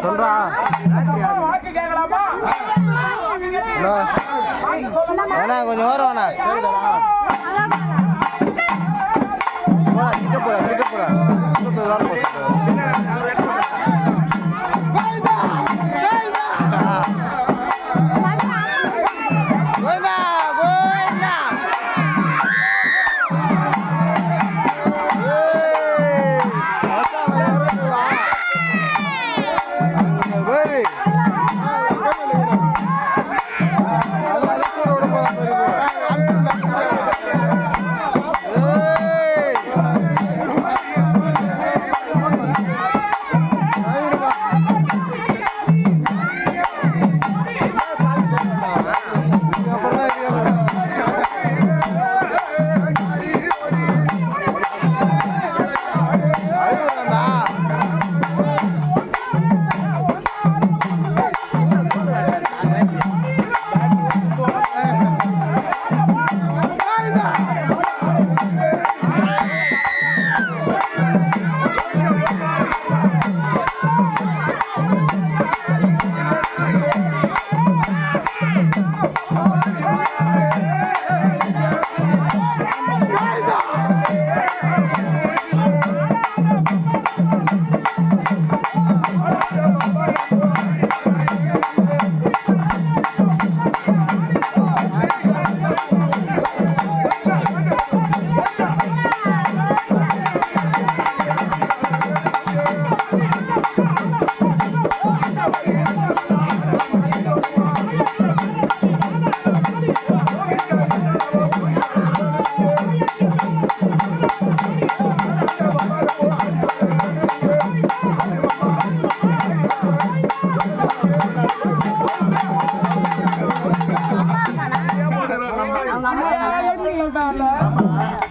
சொல்றா வேணா கொஞ்சம் வரும் கிட்ட போட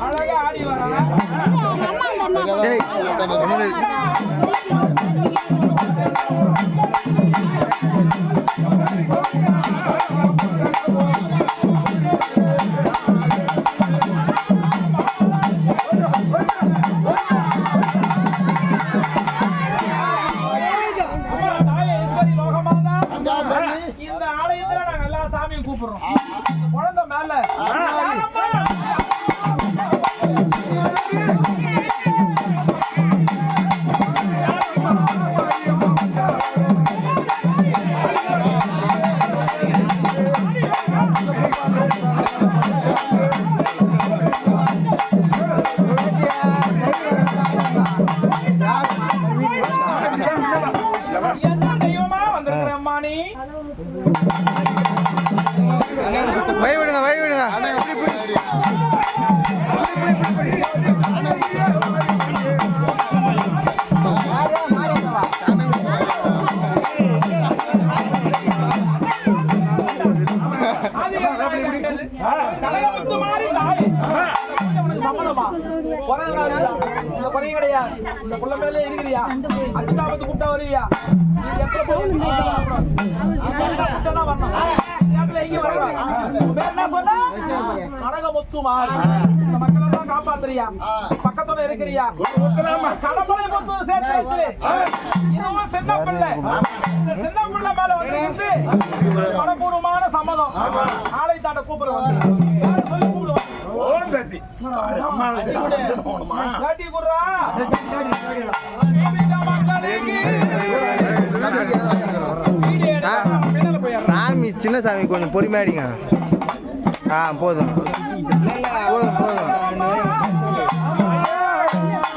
அழகா ஆடி வர இந்த ஆலயத்துல நாங்க எல்லா சாமியும் கூப்பிடுறோம். குழந்தை மேல வழி விடுங்க காப்பாத்துறியா பக்கத்துல இருக்கிறியா கடவுளை பொறுத்து சேர்த்து இதுவும் சின்ன பிள்ளை மேல வந்து மனப்பூர்வமான சம்மதம் ஆலை தாண்ட கூப்பிடுவாங்க சொல்லி கூப்பிடுவாங்க சாமி சின்ன சாமி கொஞ்சம் பொறுமையாடிங்க போதும்